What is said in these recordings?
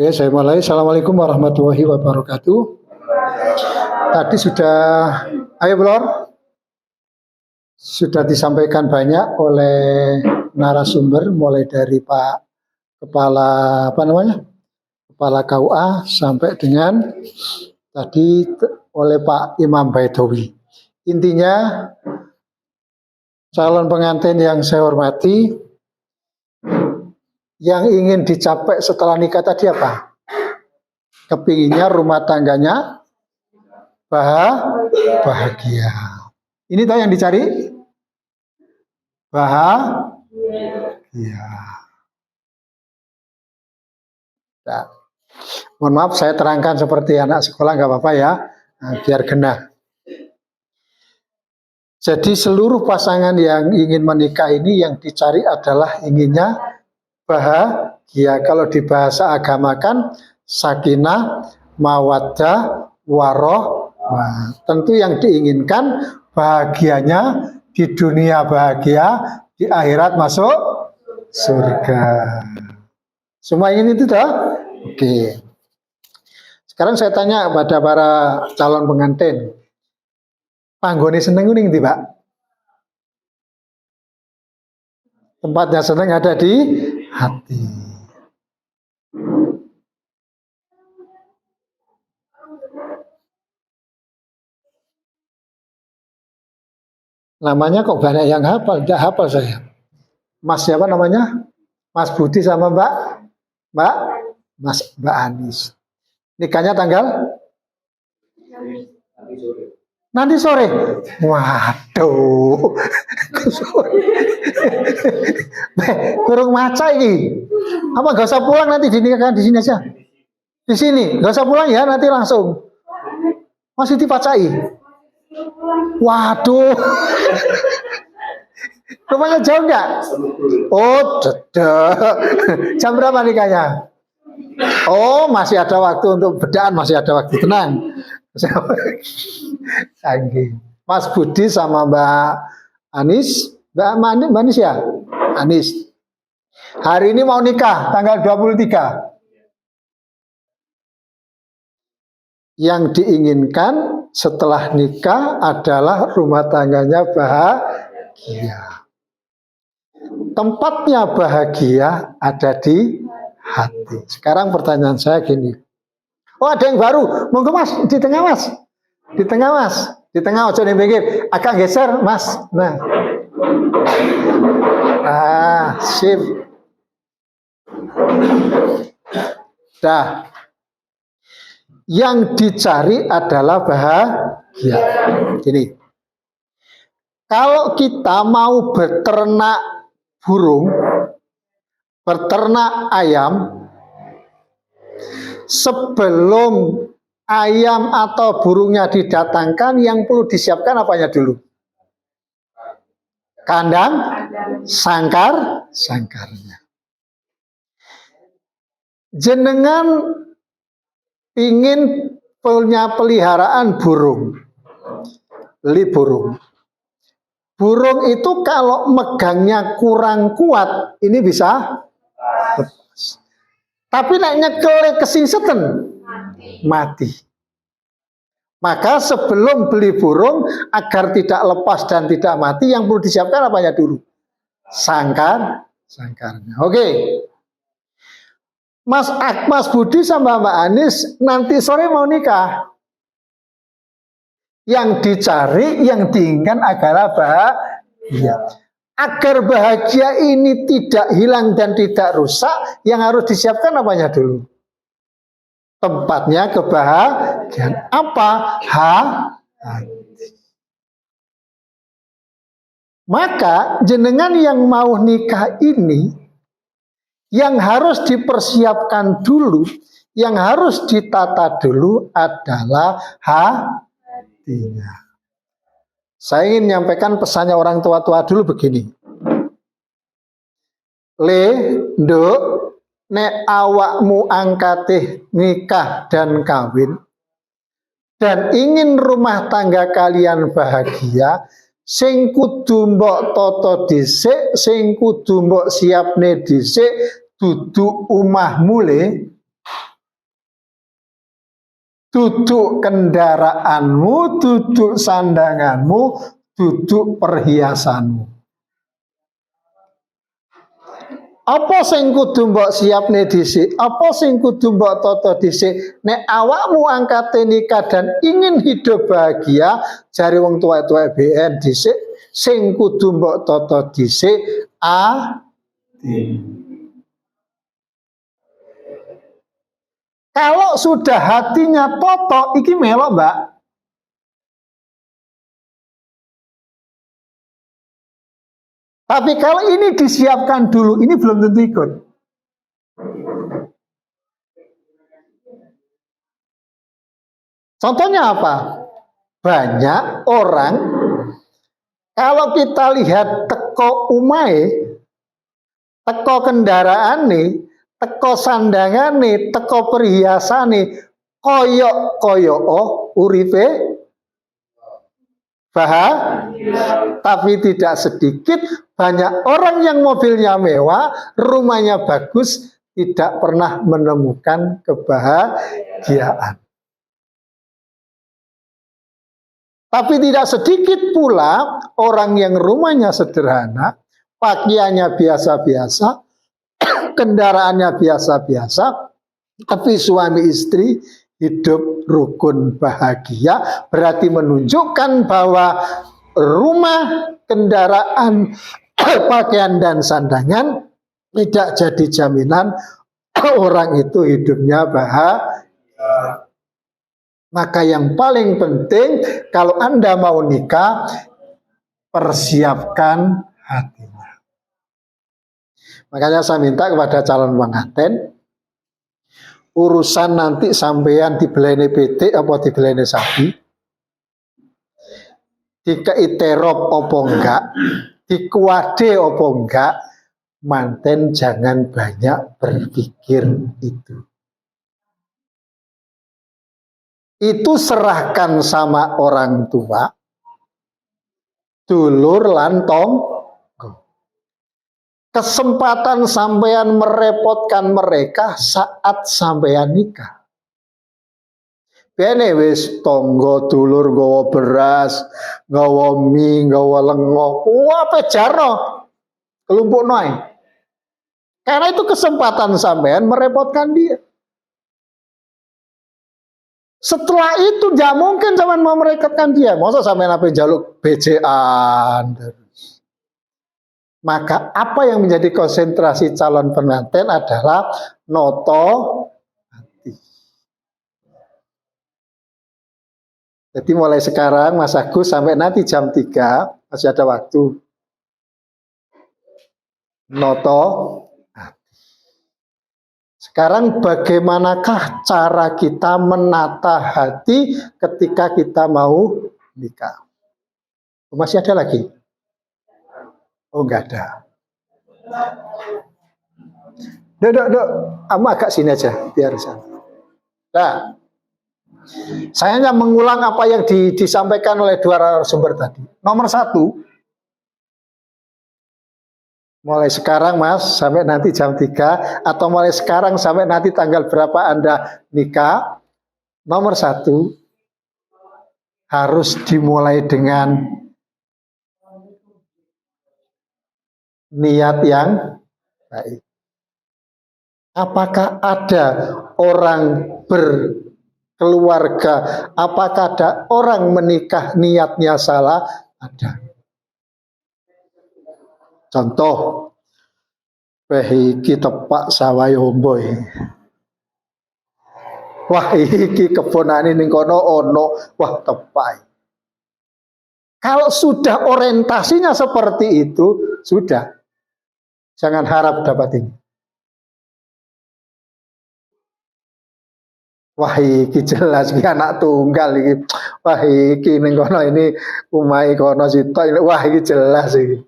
Oke, saya mulai. Assalamualaikum warahmatullahi wabarakatuh. Tadi ayo Blor, sudah disampaikan banyak oleh narasumber, mulai dari Pak Kepala Kepala KUA sampai dengan tadi oleh Pak Imam Baidowi. Intinya, calon pengantin yang saya hormati, yang ingin dicapai setelah nikah tadi apa? Kepinginnya rumah tangganya bahagia. Ini tahu yang dicari? Bahagia. Nah, mohon maaf saya terangkan seperti anak sekolah, nggak apa-apa ya, biar genah. Jadi seluruh pasangan yang ingin menikah ini yang dicari adalah inginnya bahagia. Kalau di bahasa agama kan sakinah, mawaddah, warohmah. Tentu yang diinginkan bahagianya di dunia bahagia, di akhirat masuk surga. Semua ingin itu dah? Oke. Sekarang saya tanya kepada para calon pengantin. Panggone seneng kuning Pak? Tempatnya seneng ada di hati. Namanya kok banyak yang hafal, tidak hafal saya. Mas siapa namanya? Mas Budi sama Mbak Anis. Nikahnya tanggal? Nanti sore. Waduh. Kurung maca ini. Apa gak usah pulang nanti dinikahkan di sini aja? Di sini, gak usah pulang ya, nanti langsung. Masih dipacai. Waduh. Rumahnya jauh nggak? Oh, dedek. Jam berapa nikahnya? Oh, masih ada waktu untuk bedaan, masih ada waktu, tenang. Mas Budi sama Mbak Anis, Mbak Anis ya? Anis. Hari ini mau nikah, tanggal 23. Yang diinginkan setelah nikah adalah rumah tangganya bahagia. Tempatnya bahagia ada di hati. Sekarang pertanyaan saya gini. Oh, ada yang baru. Monggo Mas, di tengah Mas. Di tengah Mas. Di tengah ojo ning pinggir. Agak geser Mas. Nah. Sip. Dah. Yang dicari adalah bahagia. Gini. Kalau kita mau beternak burung, beternak ayam, sebelum ayam atau burungnya didatangkan, yang perlu disiapkan apanya dulu? Kandang, sangkarnya. Jenengan ingin punya peliharaan burung, beli burung. Burung itu kalau megangnya kurang kuat, ini bisa lepas. Tapi naiknya kesingsetan, mati. Maka sebelum beli burung, agar tidak lepas dan tidak mati, yang perlu disiapkan apanya dulu? Sangkarnya. Oke. Mas Budi sama Mbak Anis nanti sore mau nikah. Yang dicari, yang diinginkan adalah bahagia. Agar bahagia ini tidak hilang dan tidak rusak, yang harus disiapkan apanya dulu? Tempatnya kebahagiaan. Apa? Hati. Maka jenengan yang mau nikah ini, yang harus dipersiapkan dulu, yang harus ditata dulu adalah hatinya. Saya ingin menyampaikan pesannya orang tua-tua dulu begini. Nduk, nek awakmu angkatih nikah dan kawin dan ingin rumah tangga kalian bahagia, sing kudu mbok tata dhisik, sing kudu mbok siapne dhisik, dudu omah mule duduk kendaraanmu, duduk sandanganmu, duduk perhiasanmu. Apa sing kudu mbok siapne dhisik? Apa sing kudu mbok tata dhisik? Nek awakmu angkate nikah dan ingin hidup bahagia, jare wong tuwa-tuwa BN dhisik, sing kudu mbok tata dhisik Kalau sudah hatinya toto, iki melok, Mbak. Tapi kalau ini disiapkan dulu, ini belum tentu ikut. Contohnya apa? Banyak orang, kalau kita lihat teko umai, teko kendaraan nih, teko sandangan nih, teko perhiasan nih, koyok uripe tapi tidak sedikit banyak orang yang mobilnya mewah, rumahnya bagus, tidak pernah menemukan kebahagiaan. Tapi tidak sedikit pula orang yang rumahnya sederhana, pakaiannya biasa-biasa, kendaraannya biasa-biasa, tapi suami istri hidup rukun bahagia, berarti menunjukkan bahwa rumah, kendaraan, pakaian dan sandangan tidak jadi jaminan orang itu hidupnya bahagia. Maka yang paling penting kalau Anda mau nikah, persiapkan hatinya. Makanya saya minta kepada calon pengantin, urusan nanti sampean dibelene PT apa dibelene sapi, dikei terop apa enggak, dikuade apa enggak, manten jangan banyak berpikir itu. Itu serahkan sama orang tua, dulur lantong. Kesempatan sampean merepotkan mereka saat sampean nikah. Bene wis tonggo dulur gawa beras, gawa mie, gawa lengo, apa jarno kelumpuk noy. Karena itu kesempatan sampean merepotkan dia. Setelah itu tidak mungkin sampean mau merepotkan dia. Masa sampean apa jaluk BCA terus. Maka apa yang menjadi konsentrasi calon pengantin adalah noto hati. Jadi mulai sekarang Mas Agus sampai nanti jam 3 masih ada waktu. Noto hati. Sekarang bagaimanakah cara kita menata hati ketika kita mau nikah? Masih ada lagi? Oh, enggak ada. Dok, kamu agak sini aja, biar sana. Nah, saya hanya mengulang apa yang disampaikan oleh dua narasumber tadi. Nomor 1, mulai sekarang Mas, sampai nanti jam 3, atau mulai sekarang sampai nanti tanggal berapa Anda nikah, nomor 1, harus dimulai dengan niat yang baik. Apakah ada orang berkeluarga, apakah ada orang menikah niatnya salah? Ada. Contoh, iki tepak sawah omboy. Wah, iki kebonane ning kono ono, wah tepak. Kalau sudah orientasinya seperti itu, sudah. Jangan harap dapat ini. Wah, iki jelas iki anak tunggal iki. Wah, iki ning kono ini umai kono sitok. Wah, iki jelas iki.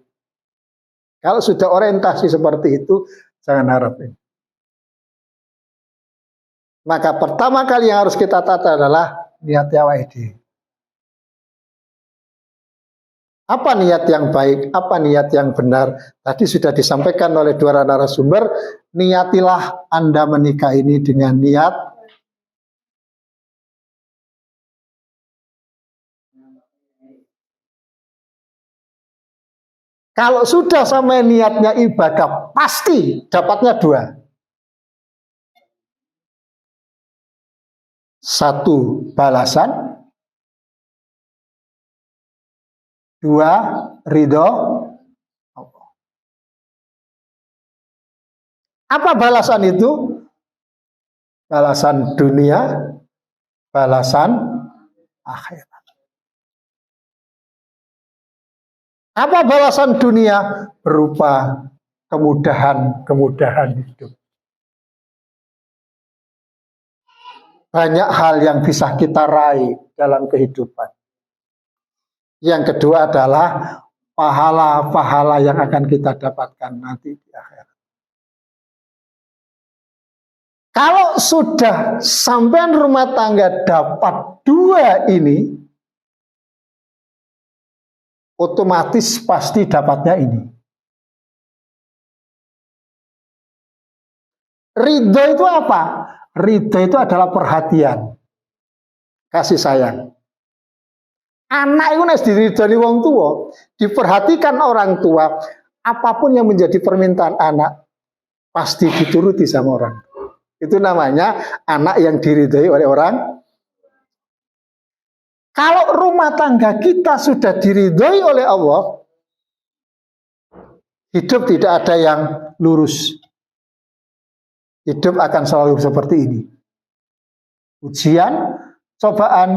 Kalau sudah orientasi seperti itu, jangan harap ini. Maka pertama kali yang harus kita tata adalah niat awake dhewe. Apa niat yang baik, apa niat yang benar? Tadi sudah disampaikan oleh dua narasumber, niatilah Anda menikah ini dengan niat Kalau sudah sampai niatnya ibadah, pasti dapatnya dua. Satu, balasan. Dua, ridho. Apa balasan itu? Balasan dunia, balasan akhirat. Apa balasan dunia? Berupa kemudahan hidup. Banyak hal yang bisa kita raih dalam kehidupan. Yang kedua adalah pahala-pahala yang akan kita dapatkan nanti di akhirat. Kalau sudah sampai rumah tangga dapat dua ini, otomatis pasti dapatnya ini. Ridho itu apa? Ridho itu adalah perhatian, kasih sayang. Anak itu harus diridhoi wong tua, diperhatikan orang tua, apapun yang menjadi permintaan anak pasti dituruti sama orang. Itu namanya anak yang diridhoi oleh orang. Kalau rumah tangga kita sudah diridhoi oleh Allah, hidup tidak ada yang lurus. Hidup akan selalu seperti ini. Ujian, cobaan,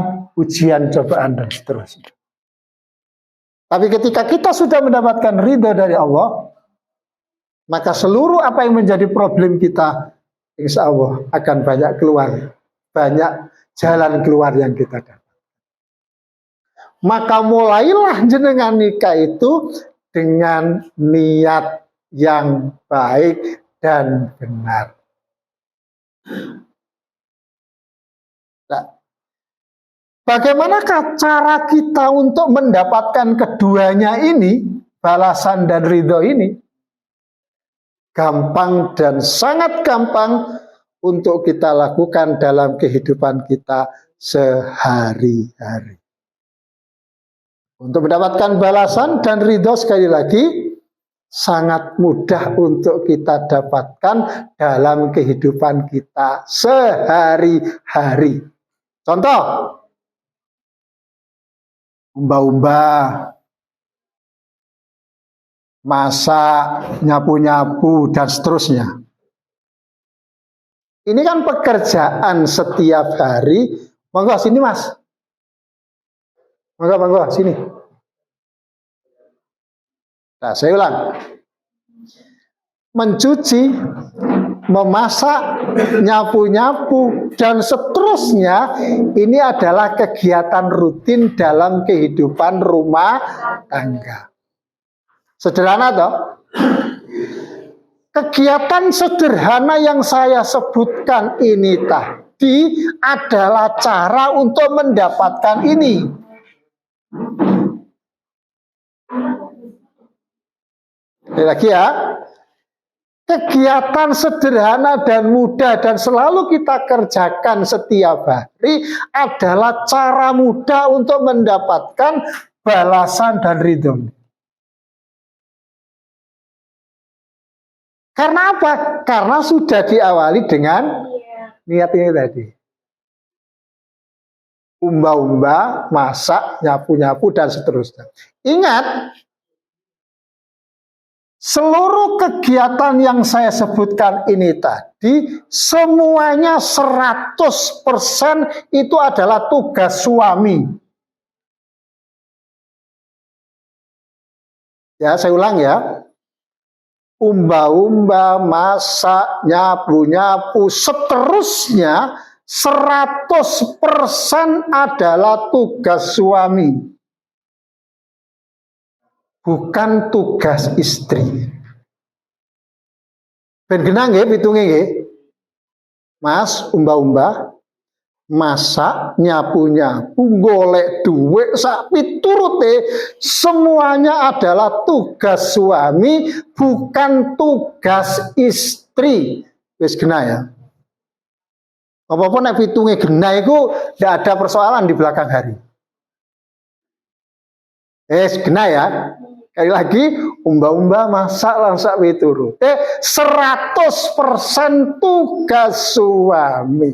dan seterusnya. Tapi ketika kita sudah mendapatkan ridho dari Allah, maka seluruh apa yang menjadi problem kita, insya Allah akan banyak keluar. Banyak jalan keluar yang kita dapat. Maka mulailah jenengan nikah itu dengan niat yang baik dan benar. Nah, bagaimanakah cara kita untuk mendapatkan keduanya ini, balasan dan ridho ini? Gampang dan sangat gampang untuk kita lakukan dalam kehidupan kita sehari-hari. Untuk mendapatkan balasan dan ridho sekali lagi, sangat mudah untuk kita dapatkan dalam kehidupan kita sehari-hari. Contoh, umbah-umbah, masak, nyapu-nyapu, dan seterusnya. Ini kan pekerjaan setiap hari. Monggo sini mas. Monggo sini. Nah, saya ulang. Mencuci, memasak, nyapu-nyapu, dan seterusnya, ini adalah kegiatan rutin dalam kehidupan rumah tangga. Sederhana toh? Kegiatan sederhana yang saya sebutkan ini tadi adalah cara untuk mendapatkan ini. Lagi ya, kegiatan sederhana dan mudah dan selalu kita kerjakan setiap hari adalah cara mudah untuk mendapatkan balasan dan ridho. Karena apa? Karena sudah diawali dengan niat ini tadi. Umbah-umbah, masak, nyapu-nyapu, dan seterusnya. Ingat, seluruh kegiatan yang saya sebutkan ini tadi, semuanya 100% itu adalah tugas suami. Ya, saya ulang ya. Umbah-umbah, masak, nyapu-nyapu, seterusnya 100% adalah tugas suami. Bukan tugas istri. Ben genah nggih pitunge nggih. Mas, umbah-umbah, masak, nyapu-nyapu, golek duit sak piturute, semuanya adalah tugas suami, bukan tugas istri. Wis genah ya. Apa-apa nek pitunge genah iku ndak ada persoalan di belakang hari. Genah ya. Sekali lagi, umba-umba masak langsak witurute 100% tugas suami.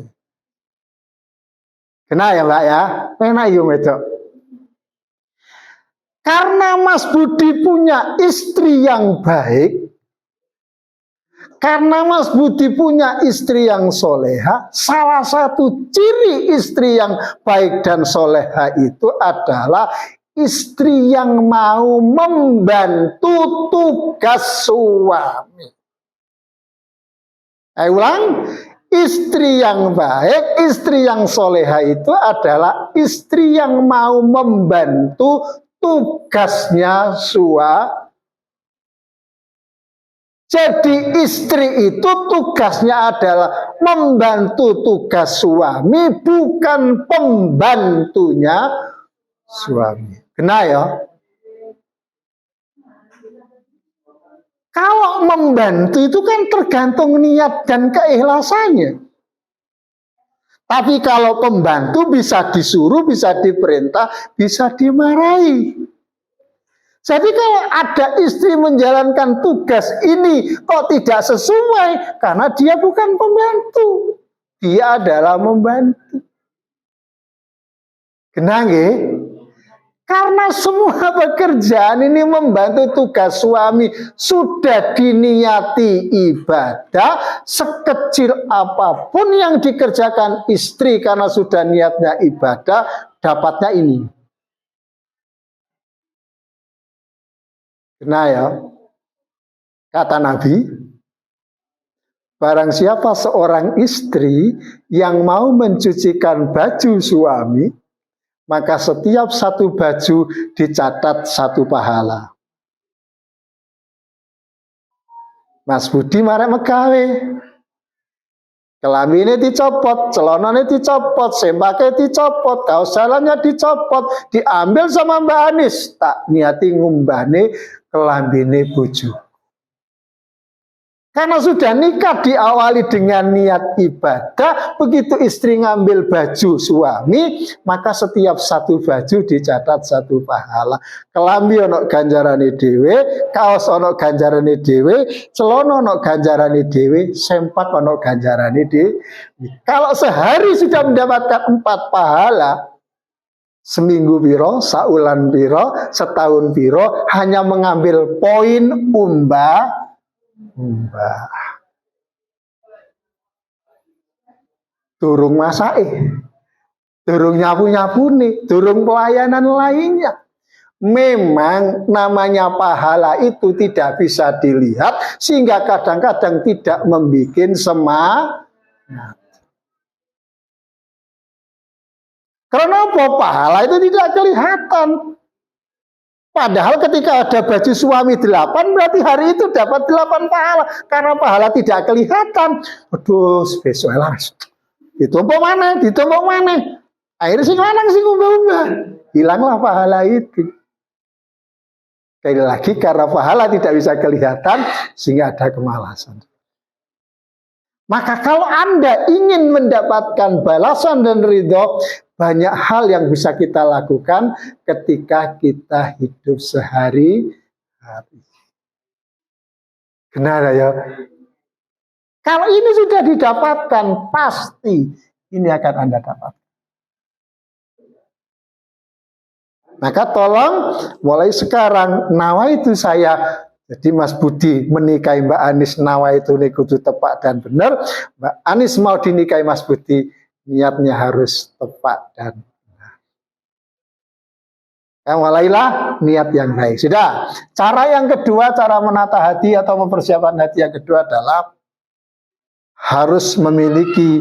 Kena ya Mbak ya? Enak yuk Medok. Karena Mas Budi punya istri yang baik, karena Mas Budi punya istri yang soleha, salah satu ciri istri yang baik dan soleha itu adalah istri yang mau membantu tugas suami. Saya ulang, istri yang baik, istri yang soleha itu adalah istri yang mau membantu tugasnya suami. Jadi istri itu tugasnya adalah membantu tugas suami, bukan pembantunya suami. Kena ya? Kalau membantu itu kan tergantung niat dan keikhlasannya. Tapi kalau pembantu bisa disuruh, bisa diperintah, bisa dimarahi. Jadi kalau ada istri menjalankan tugas ini kok tidak sesuai, karena dia bukan pembantu, dia adalah membantu. Kenang ya? Karena semua pekerjaan ini membantu tugas suami, sudah diniati ibadah, sekecil apapun yang dikerjakan istri karena sudah niatnya ibadah, dapatnya ini. Nah ya, kata Nabi, barang siapa seorang istri yang mau mencucikan baju suami, maka setiap satu baju dicatat satu pahala. Mas Budi marek megawe, kelambine dicopot, celanane dicopot, sempake dicopot, kaos jalannya dicopot, diambil sama Mbak Anis, tak niati ngumbane kelambine bojo. Karena sudah nikah diawali dengan niat ibadah, begitu istri ngambil baju suami, maka setiap satu baju dicatat satu pahala. Kelambi ono ganjarane dhewe, kaos ono ganjarane dhewe, celana ono ganjarane dhewe, sempak ono ganjarane dhewe. Kalau sehari sudah mendapatkan 4 pahala, seminggu piro, saulan piro, setahun piro, hanya mengambil poin umbah. Durung masake, durung nyapu-nyapu nih, durung pelayanan lainnya. Memang namanya pahala itu tidak bisa dilihat, sehingga kadang-kadang tidak membuat semangat. Karena apa? Pahala itu tidak kelihatan. Padahal ketika ada baju suami 8, berarti hari itu dapat 8 pahala. Karena pahala tidak kelihatan. Aduh, besok lah. Ditumpuk mana? Ditumpuk mana? Akhirnya sing lanang sing umbah-umbah. Hilanglah pahala itu. Sekali lagi, karena pahala tidak bisa kelihatan, sehingga ada kemalasan. Maka kalau Anda ingin mendapatkan balasan dan ridho, banyak hal yang bisa kita lakukan ketika kita hidup sehari-hari. Benar ya? Kalau ini sudah didapatkan, pasti ini akan Anda dapat. Maka tolong mulai sekarang, nawa itu saya. Jadi Mas Budi menikahi Mbak Anis, nawa itu kudu tepat dan benar. Mbak Anis mau dinikahi Mas Budi, niatnya harus tepat dan benar. Mulailah niat yang baik. Sudah. Cara yang kedua, cara menata hati atau mempersiapkan hati yang kedua adalah harus memiliki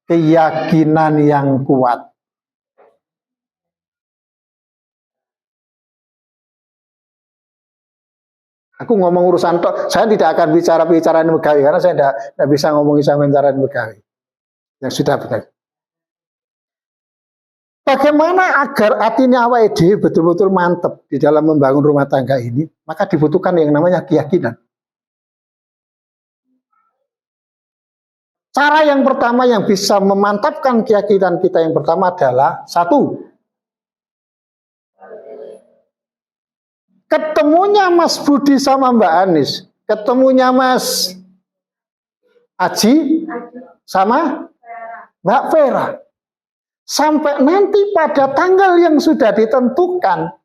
keyakinan yang kuat. Aku ngomong urusan tok, saya tidak akan bicara Megawi karena saya tidak bisa ngomongin sama Megawi. Yang sudah benar. Bagaimana agar hatinya awake dhewe betul-betul mantap di dalam membangun rumah tangga ini? Maka dibutuhkan yang namanya keyakinan. Cara yang pertama yang bisa memantapkan keyakinan kita yang pertama adalah 1. ketemunya Mas Budi sama Mbak Anis, ketemunya Mas Aji sama Mbak Vera, sampai nanti pada tanggal yang sudah ditentukan,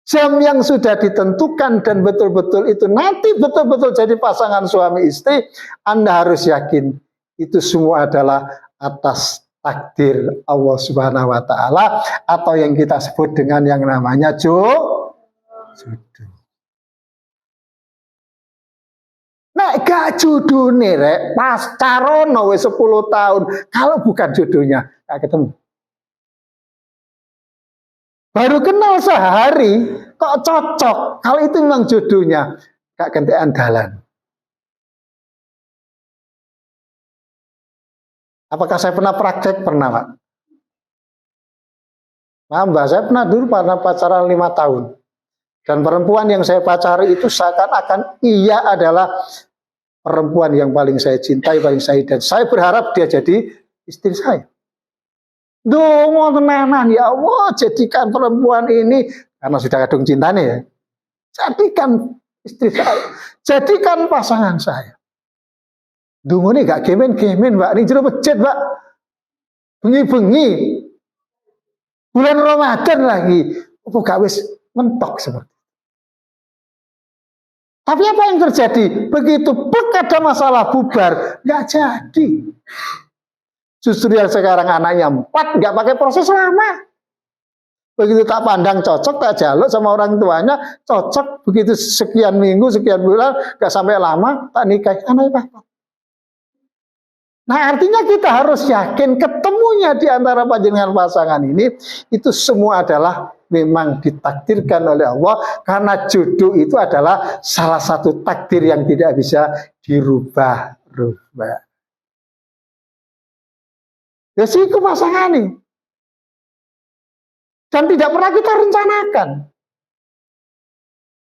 jam yang sudah ditentukan, dan betul-betul itu nanti betul-betul jadi pasangan suami istri, Anda harus yakin itu semua adalah atas takdir Allah Subhanahu wa taala, atau yang kita sebut dengan yang namanya jodoh. Nah, gak jodoh nih, rek, pacarono wis 10 tahun, kalau bukan jodohnya gak ketemu. Baru kenal sehari kok cocok, kalau itu memang jodohnya, gak kentekan dalan. Apakah saya pernah praktek? Pernah, Pak. Nah, Mbak, saya pernah dulu pernah pacaran 5 tahun. Dan perempuan yang saya pacari itu seakan-akan ia adalah perempuan yang paling saya cintai, paling saya, dan saya berharap dia jadi istri saya. Dongo tenanan, ya Allah, jadikan perempuan ini, karena sudah kadung cintanya ya, jadikan istri saya, jadikan pasangan saya. Dongo ini gak gemen-gemen, Mbak, ini jero masjid, Mbak, bengi-bengi, bulan Ramadan lagi, apa gak wis mentok seperti. Tapi apa yang terjadi? Begitu ada masalah bubar, nggak jadi. Justru yang sekarang anaknya 4, nggak pakai proses lama. Begitu tak pandang cocok, tak jaluk sama orang tuanya, cocok. Begitu sekian minggu, sekian bulan, nggak sampai lama, tak nikah, anaknya Pak. Nah, artinya kita harus yakin ketemunya di antara panjenengan pasangan ini, itu semua adalah memang ditakdirkan oleh Allah, karena jodoh itu adalah salah satu takdir yang tidak bisa dirubah-rubah. Ya sih, itu pasangan ini. Dan tidak pernah kita rencanakan.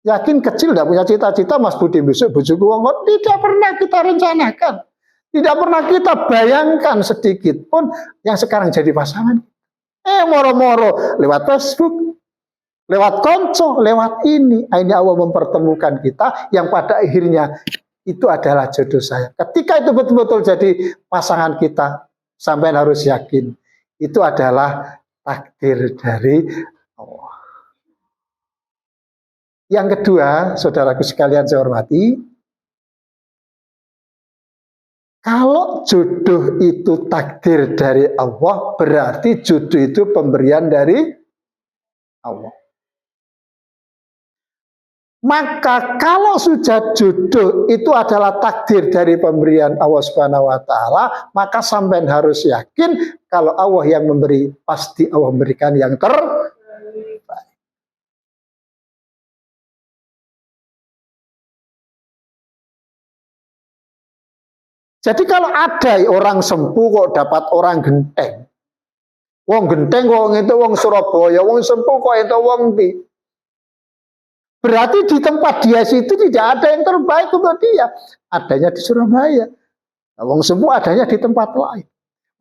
Yakin kecil tidak punya cita-cita, Mas Budi besok bojoku wong, tidak pernah kita rencanakan. Tidak pernah kita bayangkan sedikit pun yang sekarang jadi pasangan. Moro-moro lewat Facebook, lewat konco, lewat ini. Ini Allah mempertemukan kita yang pada akhirnya itu adalah jodoh saya. Ketika itu betul-betul jadi pasangan kita, sampai harus yakin itu adalah takdir dari Allah. Yang kedua, saudaraku sekalian saya hormati, kalau jodoh itu takdir dari Allah, berarti jodoh itu pemberian dari Allah. Maka kalau sudah jodoh itu adalah takdir dari pemberian Allah Subhanahu wa taala, maka sampean harus yakin kalau Allah yang memberi, pasti Allah memberikan yang terbaik. Jadi kalau ada orang sempuh kok dapat orang genteng. Wong genteng kok itu wong Surabaya, wong sempuh kok itu wong di. Berarti di tempat dia situ tidak ada yang terbaik untuk dia. Adanya di Surabaya. Wong sempuh adanya di tempat lain.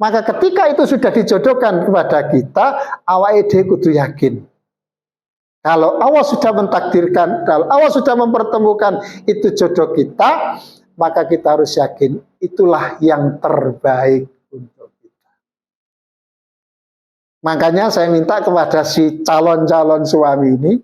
Maka ketika itu sudah dijodohkan kepada kita, awake dhewe kudu yakin. Kalau Allah sudah mentakdirkan, kalau Allah sudah mempertemukan itu jodoh kita, maka kita harus yakin itulah yang terbaik untuk kita. Makanya saya minta kepada si calon-calon suami ini,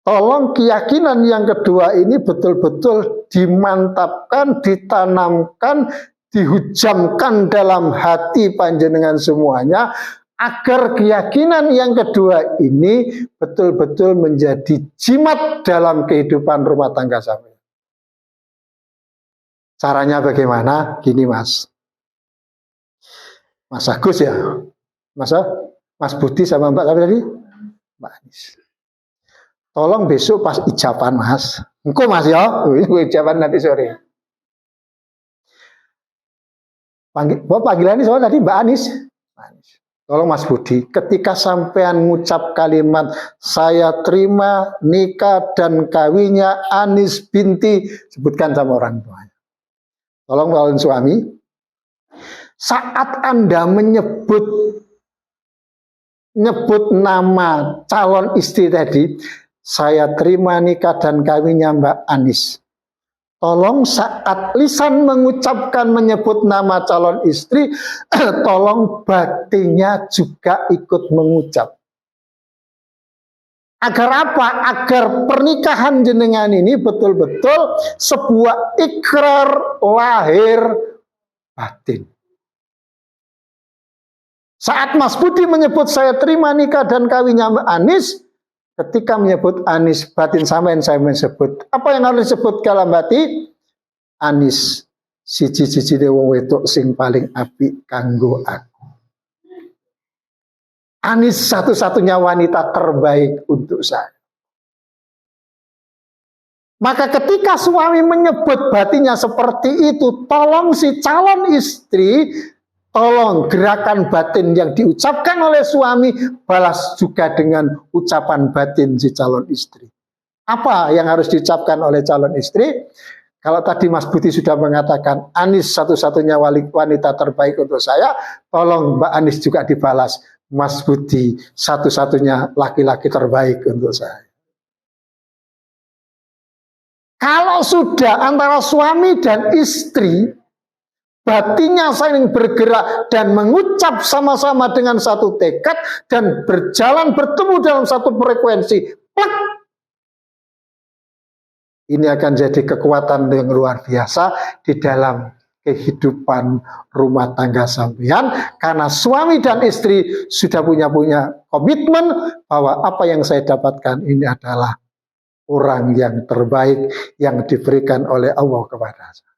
tolong keyakinan yang kedua ini betul-betul dimantapkan, ditanamkan, dihujamkan dalam hati panjenengan semuanya, agar keyakinan yang kedua ini betul-betul menjadi jimat dalam kehidupan rumah tangga sampean. Caranya bagaimana? Gini, Mas. Mas Agus ya? Mas Budi sama Mbak siapa tadi? Mbak Anis. Tolong besok pas ijaban, Mas. Engko Mas ya, ijaban nanti sore. Panggilan ini soal tadi Mbak Anis. Tolong Mas Budi, ketika sampean ngucap kalimat saya terima nikah dan kawinnya Anis binti, sebutkan sama orang tuanya. Tolong calon suami, saat Anda menyebut nama calon istri tadi, saya terima nikah dan kawinnya Mbak Anis. Tolong saat lisan mengucapkan menyebut nama calon istri, tolong batinnya juga ikut mengucap. Agar apa? Agar pernikahan jenengan ini betul-betul sebuah ikrar lahir batin. Saat Mas Budi menyebut saya terima nikah dan kawinnya Mbak Anis, ketika menyebut Anis, batin sampean saya menyebut. Apa yang harus disebut kalau batin? Anis, siji-siji wong wedok sing paling apik kanggo aku. Anis satu-satunya wanita terbaik untuk saya. Maka ketika suami menyebut batinnya seperti itu, tolong si calon istri, tolong gerakan batin yang diucapkan oleh suami balas juga dengan ucapan batin si calon istri. Apa yang harus diucapkan oleh calon istri? Kalau tadi Mas Budi sudah mengatakan Anis satu-satunya wanita terbaik untuk saya, tolong Mbak Anis juga dibalas, Mas Budi satu-satunya laki-laki terbaik untuk saya. Kalau sudah antara suami dan istri, batinnya saling bergerak dan mengucap sama-sama dengan satu tekad dan berjalan bertemu dalam satu frekuensi, plak, ini akan jadi kekuatan yang luar biasa di dalam kehidupan rumah tangga sampean, karena suami dan istri sudah punya komitmen bahwa apa yang saya dapatkan ini adalah orang yang terbaik yang diberikan oleh Allah kepada saya.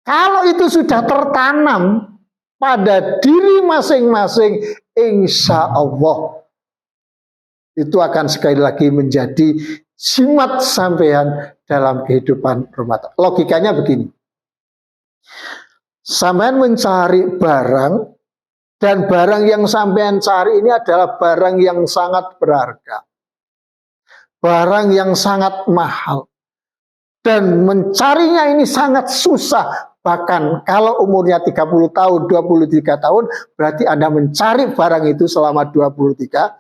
Kalau itu sudah tertanam pada diri masing-masing, insya Allah itu akan sekali lagi menjadi simat sampean dalam kehidupan rumah tangga. Logikanya begini. Sampean mencari barang, dan barang yang sampean cari ini adalah barang yang sangat berharga. Barang yang sangat mahal. Dan mencarinya ini sangat susah. Bahkan kalau umurnya 30 tahun, 23 tahun, berarti Anda mencari barang itu selama 23.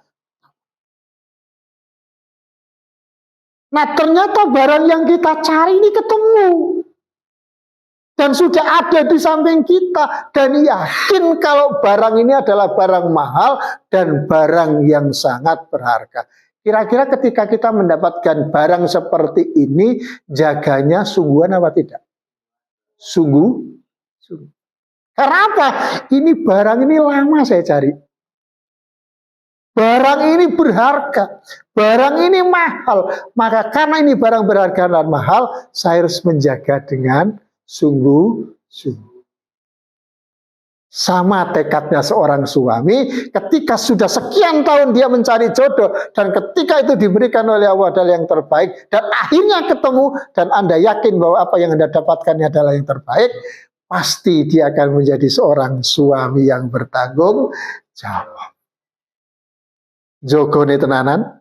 Nah, ternyata barang yang kita cari ini ketemu. Dan sudah ada di samping kita. Dan yakin kalau barang ini adalah barang mahal dan barang yang sangat berharga. Kira-kira ketika kita mendapatkan barang seperti ini, jaganya sungguhan apa tidak? Sungguh. Karena apa? Ini barang ini lama saya cari. Barang ini berharga. Barang ini mahal. Maka karena ini barang berharga dan mahal, saya harus menjaga dengan sungguh-sungguh. Sama tekadnya seorang suami, ketika sudah sekian tahun dia mencari jodoh, dan ketika itu diberikan oleh Allah adalah yang terbaik, dan akhirnya ketemu, dan Anda yakin bahwa apa yang Anda dapatkan adalah yang terbaik, pasti dia akan menjadi seorang suami yang bertanggung jawab. Jogone tenanan,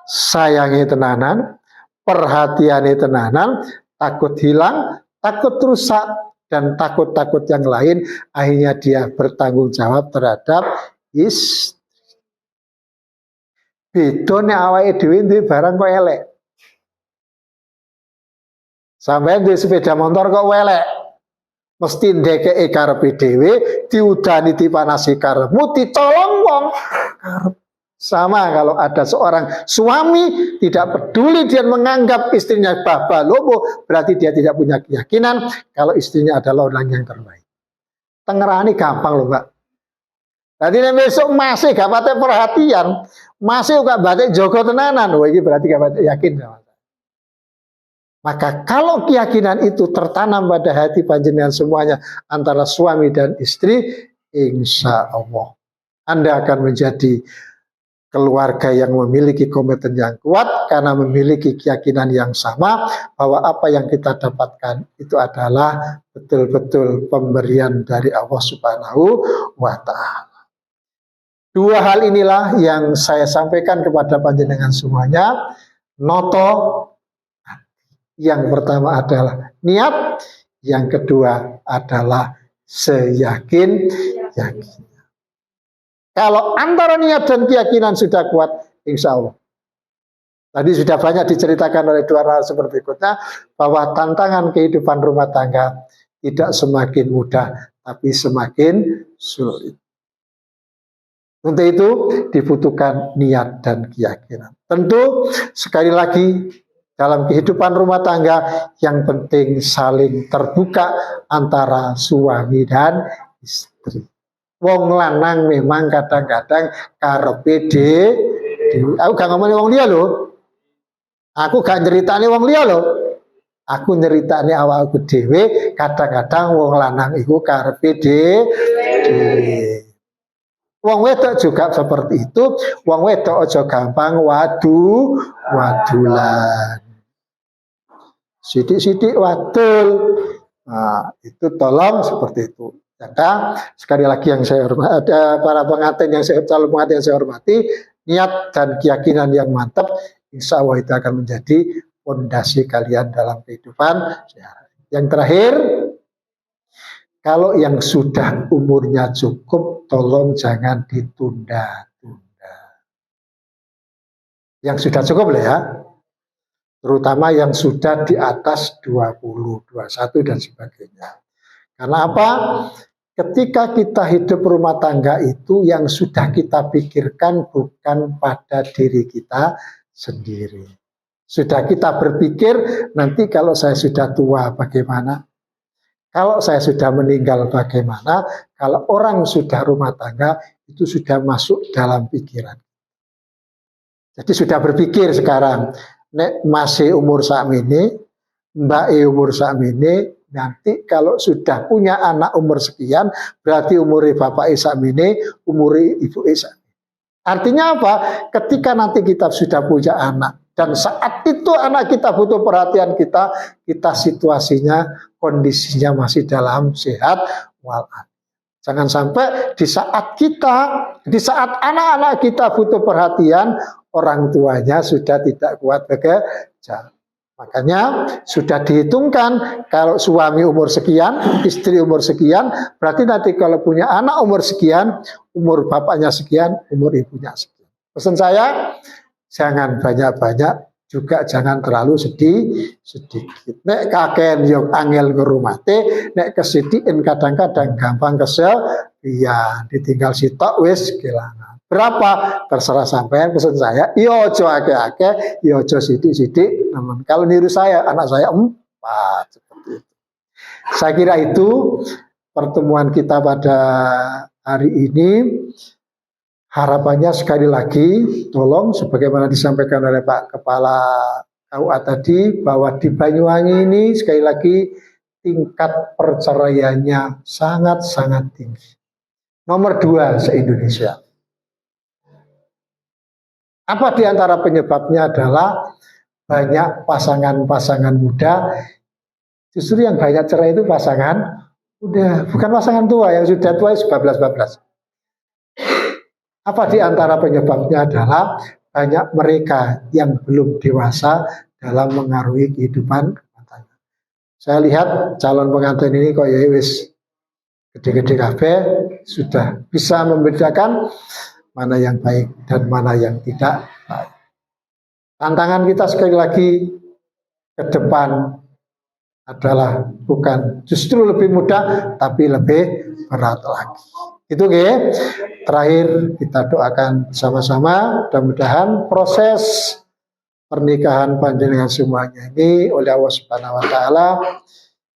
sayangi tenanan, perhatiani tenanan, takut hilang, takut rusak, dan takut-takut yang lain, akhirnya dia bertanggung jawab terhadap istri. Bedone awake dhewe duwe barang kok elek. Sampai duwe sepeda motor kok elek. Mesti ndekeke karepe dhewe, diudani dipanasi karepmu, dicolong wong karep. Sama kalau ada seorang suami tidak peduli, dia menganggap istrinya baba lobo, berarti dia tidak punya keyakinan kalau istrinya adalah orang yang terbaik. Tengerani gampang loh Mbak. Nanti besok masih gak pakai perhatian, masih gak batik jogo tenanan, wah ini berarti gak batik yakin. Maka kalau keyakinan itu tertanam pada hati panjenengan semuanya antara suami dan istri, insya Allah Anda akan menjadi keluarga yang memiliki komitmen yang kuat karena memiliki keyakinan yang sama bahwa apa yang kita dapatkan itu adalah betul-betul pemberian dari Allah Subhanahu wa Ta'ala. Dua hal inilah yang saya sampaikan kepada panjenengan semuanya. Noto, yang pertama adalah niat, yang kedua adalah seyakin-yakin. Kalau antara niat dan keyakinan sudah kuat, insya Allah Tadi sudah banyak diceritakan oleh dua narasumber berikutnya bahwa tantangan kehidupan rumah tangga tidak semakin mudah, tapi semakin sulit. Untuk itu dibutuhkan niat dan keyakinan. Tentu sekali lagi dalam kehidupan rumah tangga yang penting saling terbuka antara suami dan istri. Wong lanang memang kadang-kadang karepe dhewe. Aku gak ngomongin wong liya lho. Aku gak nyeritani wong liya lho. Aku nyeritani awakku dhewe, kadang-kadang wong lanang iku karepe dhewe. Wong wedok juga seperti itu. Wong wedok aja gampang wadulan. Sidik-sidik wadul. Nah, itu tolong seperti itu. Maka sekali lagi yang saya hormati, ada para pengantin yang calon pengantin yang saya hormati, niat dan keyakinan yang mantap, insya Allah itu akan menjadi fondasi kalian dalam kehidupan. Yang terakhir, kalau yang sudah umurnya cukup, tolong jangan ditunda-tunda. Yang sudah cukup lah ya, terutama yang sudah di atas 20, 21 dan sebagainya. Karena apa? Ketika kita hidup rumah tangga itu yang sudah kita pikirkan bukan pada diri kita sendiri. Sudah kita berpikir nanti kalau saya sudah tua bagaimana? Kalau saya sudah meninggal bagaimana? Kalau orang sudah rumah tangga itu sudah masuk dalam pikiran. Jadi sudah berpikir sekarang, nek masih umur sakmene, mbak umur sakmene, nanti kalau sudah punya anak umur sekian, berarti umur bapak sakmene, umur ibu sakmene. Artinya apa? Ketika nanti kita sudah punya anak, dan saat itu anak kita butuh perhatian kita situasinya, kondisinya masih dalam sehat walafiat. Jangan sampai di saat anak-anak kita butuh perhatian, orang tuanya sudah tidak kuat bekerja. Makanya sudah dihitungkan kalau suami umur sekian, istri umur sekian, berarti nanti kalau punya anak umur sekian, umur bapaknya sekian, umur ibunya sekian. Pesan saya, jangan banyak-banyak, juga jangan terlalu sedikit. Nek kakean yo angel ngrumate, nek kesedihin kadang-kadang gampang kesel, iya ditinggal sitok wis kelangan. Berapa? Terserah sampean, pesan saya, yo ojo akeh-akeh, yo ojo sidik-sidik. Namun kalau niru saya, anak saya 4 seperti itu. Saya kira itu pertemuan kita pada hari ini. Harapannya sekali lagi, tolong sebagaimana disampaikan oleh Pak Kepala KUA tadi, bahwa di Banyuwangi ini sekali lagi tingkat perceraiannya sangat-sangat tinggi. Nomor 2 se-Indonesia. Apa di antara penyebabnya adalah banyak pasangan-pasangan muda, justru yang banyak cerai itu pasangan muda, bukan pasangan tua, yang sudah tua bablas-bablas. Apa di antara penyebabnya adalah banyak mereka yang belum dewasa dalam mengaruhi kehidupan rumah tangga. Saya lihat calon pengantin ini kok ya wis gede-gede kabeh, sudah bisa membedakan mana yang baik dan mana yang tidak baik. Tantangan kita sekali lagi ke depan adalah bukan justru lebih mudah, tapi lebih berat lagi. Itu oke. Terakhir kita doakan bersama-sama, mudah-mudahan proses pernikahan panjenengan semuanya ini oleh Allah Subhanahu wa taala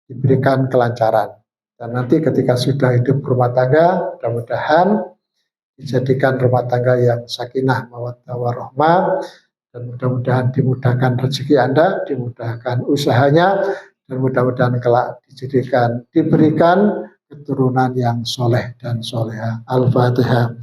diberikan kelancaran. Dan nanti ketika sudah hidup rumah tangga, mudah-mudahan dijadikan rumah tangga yang sakinah mawaddah warahmah, dan mudah-mudahan dimudahkan rezeki Anda, dimudahkan usahanya, dan mudah-mudahan kelak diberikan keturunan yang soleh dan soleha. Al-Fatihah.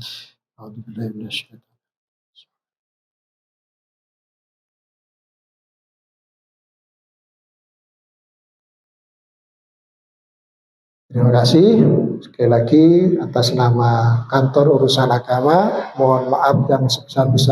Terima kasih sekali lagi atas nama Kantor Urusan Agama. Mohon maaf yang sebesar-besarnya.